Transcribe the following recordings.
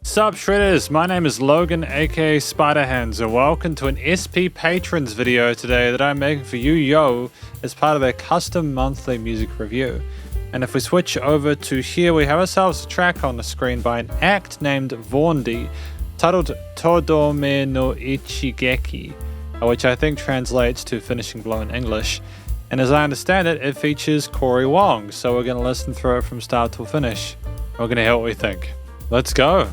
Sup Shredders, my name is Logan aka Spiderhands and welcome to an SP Patrons video today that I'm making for you yo as part of a custom monthly music review. And if we switch over to here, we have ourselves a track on the screen by an act named Vaundy titled Todome no Ichigeki, which I think translates to finishing blow in English. And as I understand it, it features Cory Wong, so we're going to listen through it from start to finish. We're going to hear what we think. Let's go!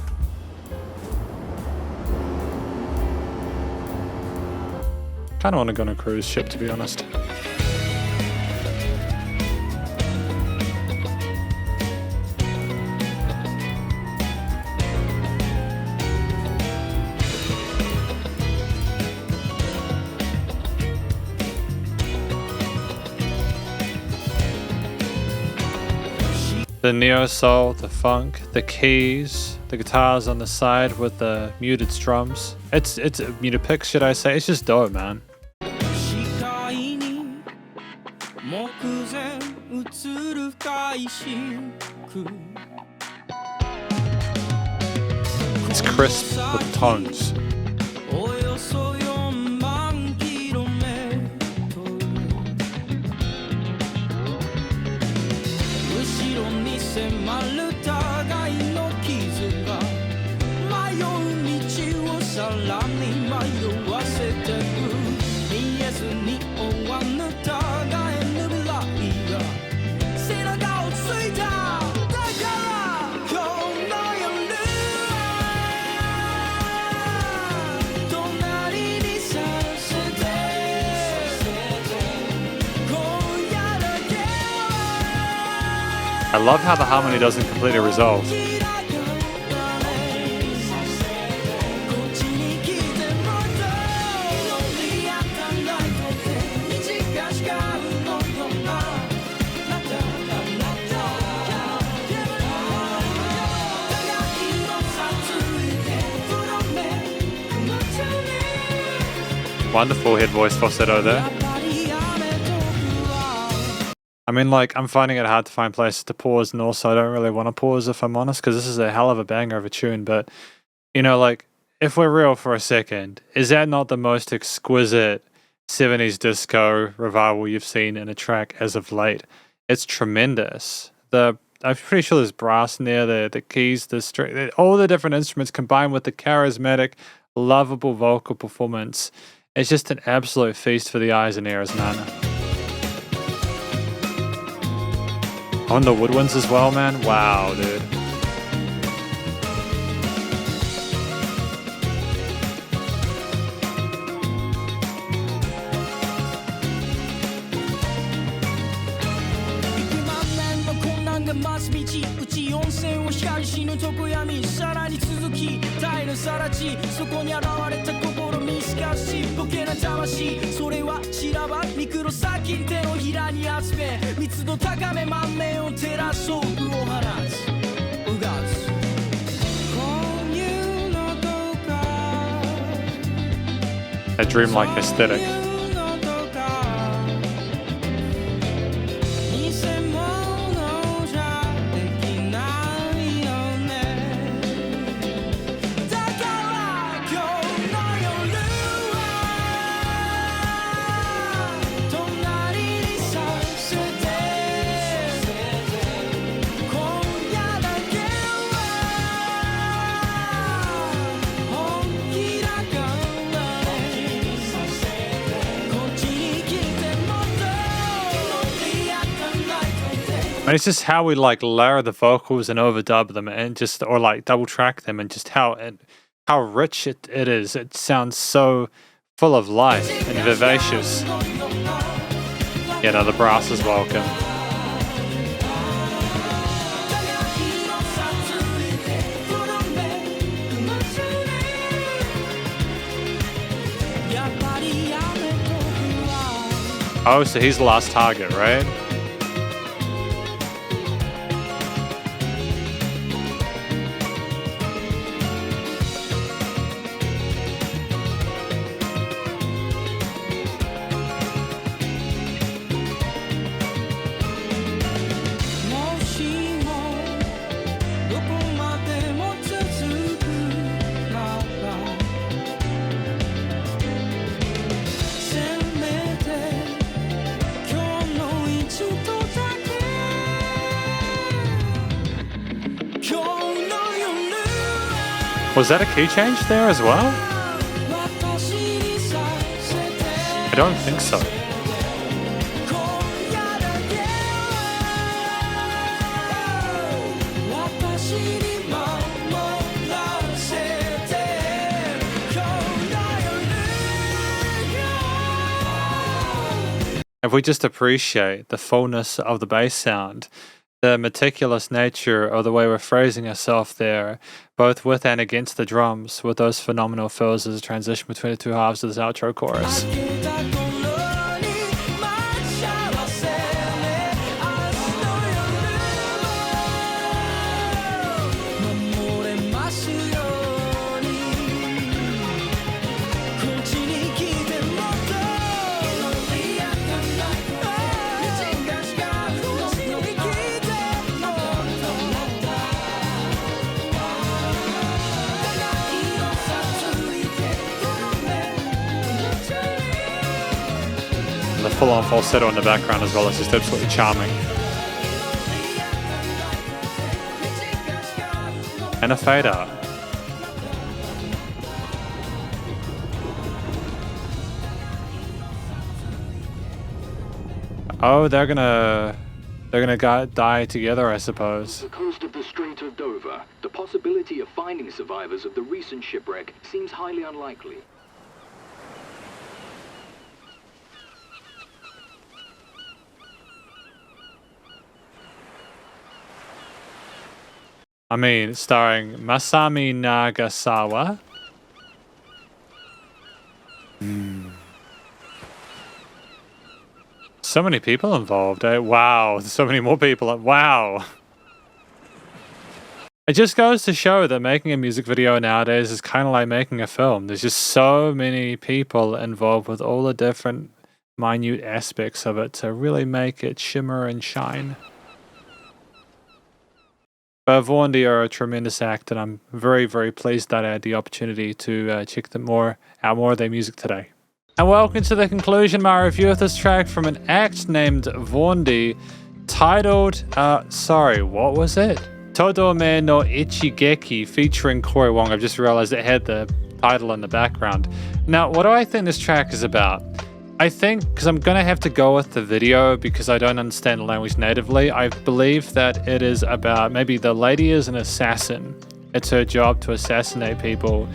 Kinda want to go on a cruise ship, to be honest. The neo soul, the funk, the keys, the guitars on the side with the muted strums. It's muted picks, should I say? It's just dope, man. It's crisp with tones. I love how the harmony doesn't completely resolve. Wonderful head voice falsetto there. I mean, like, I'm finding it hard to find places to pause, and also I don't really want to pause if I'm honest, because this is a hell of a banger of a tune, but, you know, like, if we're real for a second, is that not the most exquisite 70s disco revival you've seen in a track as of late? It's tremendous. I'm pretty sure there's brass in there, the keys, the string, all the different instruments combined with the charismatic, lovable vocal performance. It's just an absolute feast for the eyes and ears, man. On the woodwinds as well, man. Wow, dude. A dreamlike aesthetic. And it's just how we like layer the vocals and overdub them and just, or like double track them, and just how rich it is. It sounds so full of life and vivacious. Yeah, no, the brass is welcome. Oh, so he's the last target, right? Was that a key change there as well? I don't think so. If we just appreciate the fullness of the bass sound, the meticulous nature of the way we're phrasing ourselves there, both with and against the drums, with those phenomenal fills as a transition between the two halves of this outro chorus. The full-on falsetto in the background as well is just absolutely charming. And a fade out. Oh, they're gonna die together, I suppose. The coast of the Strait of Dover, the possibility of finding survivors of the recent shipwreck seems highly unlikely. I mean, starring Masami Nagasawa. So many people involved, eh? Wow, there's so many more people. Wow. It just goes to show that making a music video nowadays is kind of like making a film. There's just so many people involved with all the different minute aspects of it to really make it shimmer and shine. But Vaundy are a tremendous act, and I'm very, very pleased that I had the opportunity to check out more of their music today. And welcome to the conclusion of my review of this track from an act named Vaundy, titled, sorry, what was it? Todome no Ichigeki, featuring Cory Wong. I've just realized it had the title in the background. Now, what do I think this track is about? I think, because I'm going to have to go with the video because I don't understand the language natively, I believe that it is about, maybe the lady is an assassin. It's her job to assassinate people.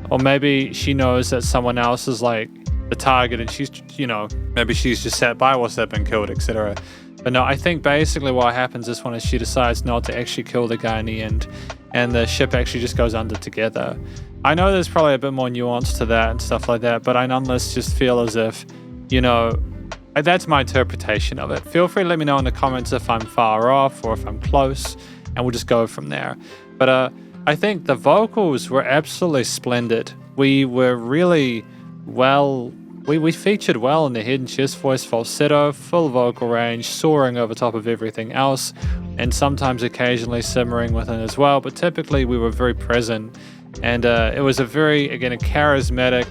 Or maybe she knows that someone else is like the target and she's, you know, maybe she's just sat by whilst they've been killed, etc. But no, I think basically what happens this one is she decides not to actually kill the guy in the end, and the ship actually just goes under together. I know there's probably a bit more nuance to that and stuff like that, but I nonetheless just feel as if, you know, that's my interpretation of it. Feel free to let me know in the comments if I'm far off or if I'm close, and we'll just go from there. But I think the vocals were absolutely splendid. We were really well, we featured well in the head and chest voice falsetto, full vocal range, soaring over top of everything else, and sometimes occasionally simmering within as well, but typically we were very present, and it was a very, again, a charismatic,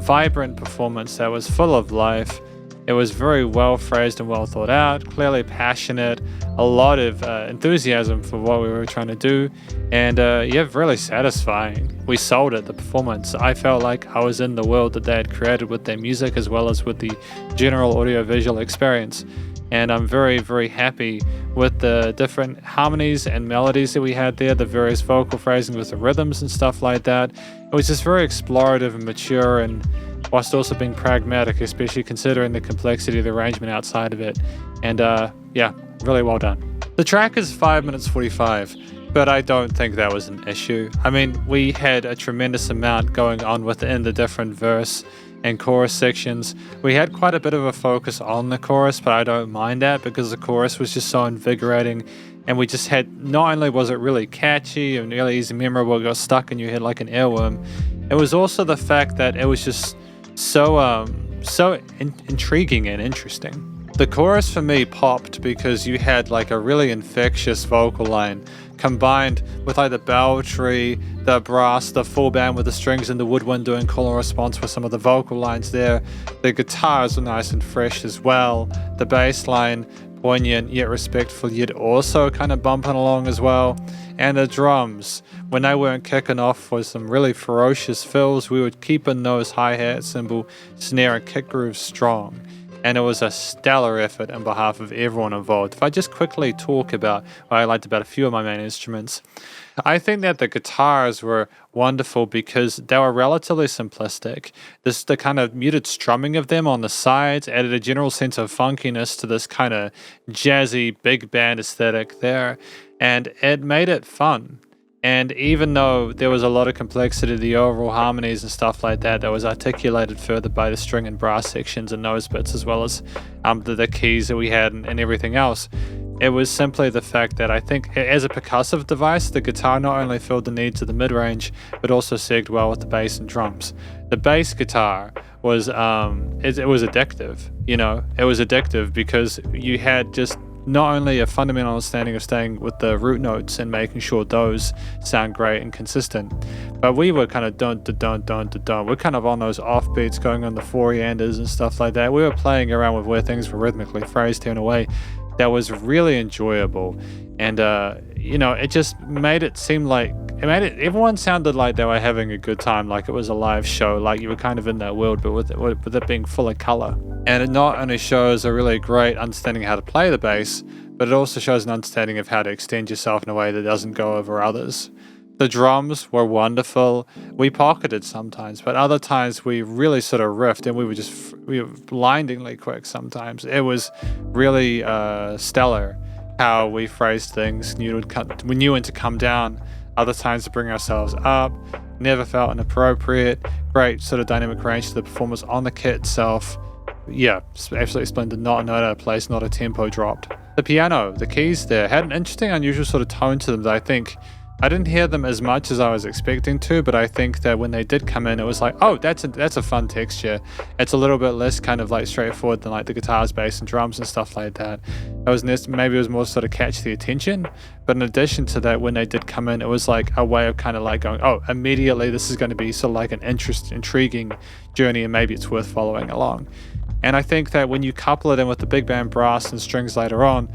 vibrant performance that was full of life. It was very well phrased and well thought out, clearly passionate, a lot of enthusiasm for what we were trying to do, and yeah, really satisfying. We sold it, the performance. I felt like I was in the world that they had created with their music as well as with the general audiovisual experience. And I'm very, very happy with the different harmonies and melodies that we had there, the various vocal phrasing with the rhythms and stuff like that. It was just very explorative and mature, and whilst also being pragmatic, especially considering the complexity of the arrangement outside of it. And yeah, really well done. The track is 5 minutes 45, but I don't think that was an issue. I mean, we had a tremendous amount going on within the different verse and chorus sections. We had quite a bit of a focus on the chorus, but I don't mind that because the chorus was just so invigorating, and we just had, not only was it really catchy and really easy memorable, it got stuck in your head like an earworm, it was also the fact that it was just so intriguing and interesting. The chorus for me popped because you had like a really infectious vocal line combined with like the beltry, the brass, the full band with the strings and the woodwind doing call and response with some of the vocal lines there. The guitars were nice and fresh as well. The bass line poignant yet respectful, yet also kind of bumping along as well. And the drums, when they weren't kicking off with some really ferocious fills, we would keep in those hi-hat, cymbal, snare, and kick grooves strong. And it was a stellar effort on behalf of everyone involved. If I just quickly talk about what I liked about a few of my main instruments, I think that the guitars were wonderful because they were relatively simplistic. The kind of muted strumming of them on the sides added a general sense of funkiness to this kind of jazzy big band aesthetic there, and it made it fun. And even though there was a lot of complexity to the overall harmonies and stuff like that was articulated further by the string and brass sections and those bits, as well as the keys that we had and everything else, it was simply the fact that I think as a percussive device, the guitar not only filled the needs of the mid-range, but also segged well with the bass and drums. The bass guitar was, it was addictive, you know, it was addictive because you had just not only a fundamental understanding of staying with the root notes and making sure those sound great and consistent, but we were kind of dun-dun-dun-dun-dun-dun. We're kind of on those offbeats going on the four-yanders and stuff like that. We were playing around with where things were rhythmically phrased in a way that was really enjoyable. And, you know, it just made it seem like, everyone sounded like they were having a good time, like it was a live show, like you were kind of in that world, but with it being full of color. And it not only shows a really great understanding of how to play the bass, but it also shows an understanding of how to extend yourself in a way that doesn't go over others. The drums were wonderful. We pocketed sometimes, but other times we really sort of riffed, and we were blindingly quick sometimes. It was really stellar how we phrased things. We knew when to come down, other times to bring ourselves up. Never felt inappropriate. Great sort of dynamic range to the performance on the kit itself. Yeah, absolutely splendid. Not a note out of place, not a tempo dropped. The piano, the keys there, had an interesting, unusual sort of tone to them that I think I didn't hear them as much as I was expecting to, but I think that when they did come in, it was like, oh, that's a fun texture. It's a little bit less kind of like straightforward than like the guitars, bass, and drums and stuff like that. Maybe it was more sort of catch the attention, but in addition to that, when they did come in, it was like a way of kind of like going, oh, immediately this is going to be sort of like an intriguing journey, and maybe it's worth following along. And I think that when you couple it in with the big band brass and strings later on,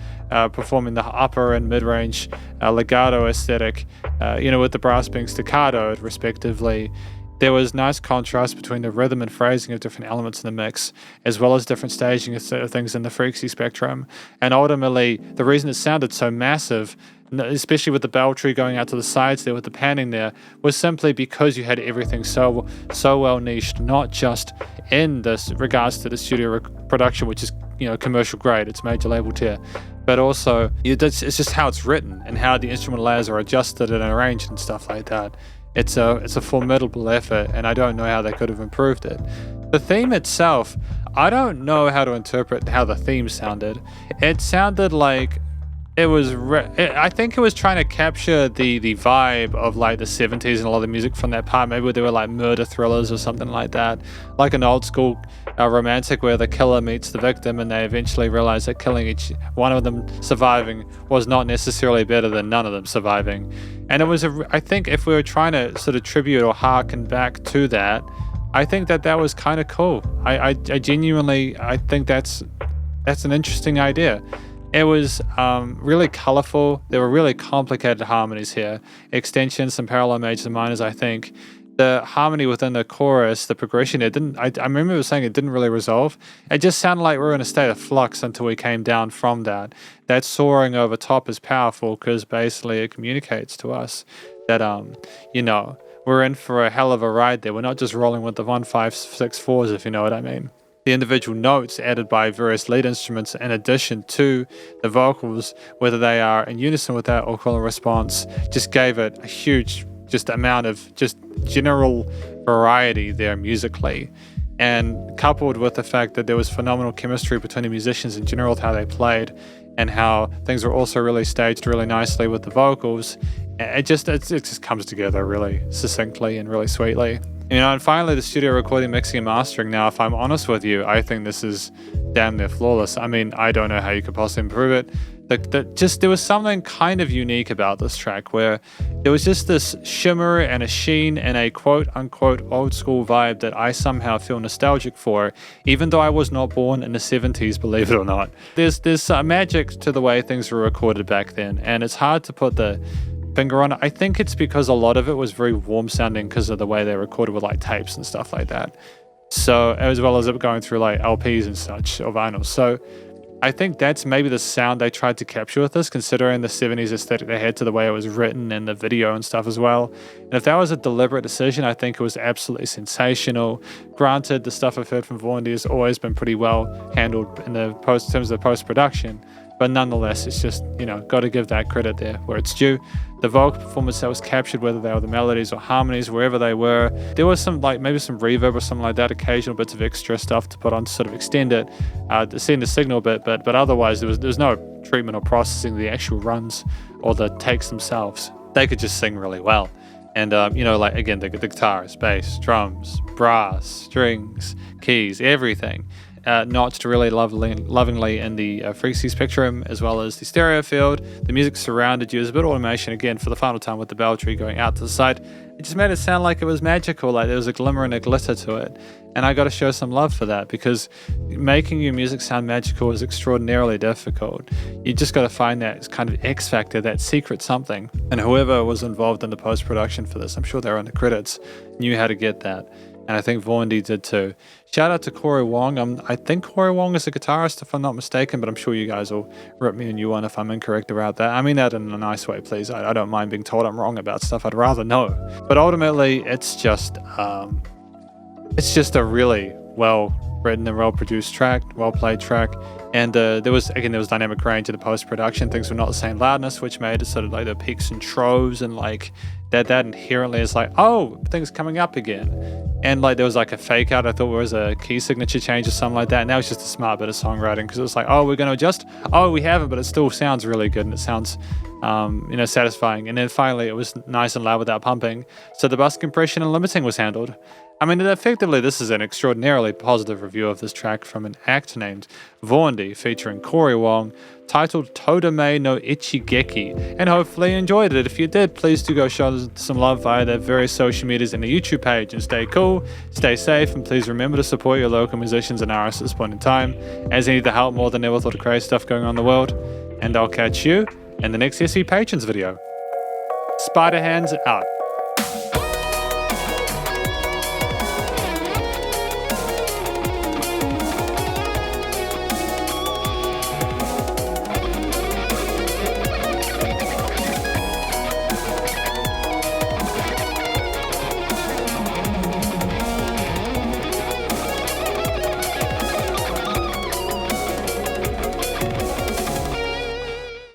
performing the upper and mid-range legato aesthetic, with the brass being staccatoed respectively, there was nice contrast between the rhythm and phrasing of different elements in the mix, as well as different staging of things in the frequency spectrum. And ultimately, the reason it sounded so massive, especially with the bell tree going out to the sides there with the panning there, was simply because you had everything so well niched, not just in this regards to the studio production, which is commercial grade, it's major label tier, but also it's just how it's written and how the instrumental layers are adjusted and arranged and stuff like that. It's a formidable effort, and I don't know how they could have improved it. The theme itself, I don't know how to interpret how the theme sounded. It sounded like I think it was trying to capture the vibe of like the 70s and a lot of the music from that part. Maybe they were like murder thrillers or something like that, like an old school romantic where the killer meets the victim and they eventually realize that killing each one of them surviving was not necessarily better than none of them surviving. And it was I think if we were trying to sort of tribute or harken back to that, I think that was kind of cool. I genuinely think that's an interesting idea. It was really colorful. There were really complicated harmonies here. Extensions, some parallel majors and minors, I think. The harmony within the chorus, the progression, I remember it was saying it didn't really resolve. It just sounded like we were in a state of flux until we came down from that. That soaring over top is powerful because basically it communicates to us that, we're in for a hell of a ride there. We're not just rolling with the 1, 5, 6, 4s, if you know what I mean. The individual notes added by various lead instruments in addition to the vocals, whether they are in unison with that or call and response, just gave it a huge amount of just general variety there musically. And coupled with the fact that there was phenomenal chemistry between the musicians in general with how they played and how things were also really staged really nicely with the vocals, it just comes together really succinctly and really sweetly. And finally, the studio recording, mixing, and mastering. Now, if I'm honest with you, I think this is damn near flawless. I mean, I don't know how you could possibly improve it. There was something kind of unique about this track where there was just this shimmer and a sheen and a quote-unquote old-school vibe that I somehow feel nostalgic for, even though I was not born in the 70s, believe it or not. There's magic to the way things were recorded back then, and it's hard to put the finger on it. I think it's because a lot of it was very warm sounding because of the way they recorded with like tapes and stuff like that. So as well as it going through like LPs and such or vinyl. So I think that's maybe the sound they tried to capture with this, considering the 70s aesthetic they had to the way it was written and the video and stuff as well. And if that was a deliberate decision, I think it was absolutely sensational. Granted, the stuff I've heard from Vaundy has always been pretty well handled in the terms of the post-production. But nonetheless, it's just, you know, got to give that credit there where it's due. The vocal performance that was captured, whether they were the melodies or harmonies, wherever they were, there was some, like maybe some reverb or something like that, occasional bits of extra stuff to put on to sort of extend it, to send the signal a bit, but otherwise there was no treatment or processing the actual runs or the takes themselves. They could just sing really well. And, you know, like, again, the guitars, bass, drums, brass, strings, keys, everything. Notched really lovingly in the frequency spectrum as well as the stereo field. The music surrounded you. There's a bit of automation again for the final time with the bell tree going out to the side. It just made it sound like it was magical, like there was a glimmer and a glitter to it. And I got to show some love for that, because making your music sound magical is extraordinarily difficult. You just got to find that kind of X factor, that secret something. And whoever was involved in the post-production for this, I'm sure they were in the credits, knew how to get that. And I think Vaundy did too. Shout out to Cory Wong. I think Cory Wong is a guitarist, if I'm not mistaken, but I'm sure you guys will rip me a new one if I'm incorrect about that. I mean that in a nice way, please. I don't mind being told I'm wrong about stuff. I'd rather know. But ultimately, it's just a really well written and well produced track, well played track. And there was dynamic range in the post-production. Things were not the same loudness, which made it sort of like the peaks and troughs, and like that inherently is like, oh, things coming up again. And like there was like a fake out, I thought it was a key signature change or something like that. And that was just a smart bit of songwriting, because it was like, oh, we're going to adjust. Oh, we haven't, but it still sounds really good and it sounds, satisfying. And then finally it was nice and loud without pumping. So the bus compression and limiting was handled. I mean, effectively, this is an extraordinarily positive review of this track from an act named Vaundy, featuring Cory Wong, titled Todome no Ichigeki, and hopefully you enjoyed it. If you did, please do go show some love via their various social medias and the YouTube page, and stay cool, stay safe, and please remember to support your local musicians and artists at this point in time, as they need the help more than ever with all the crazy stuff going on in the world. And I'll catch you in the next SE Patrons video. Spiderhands out.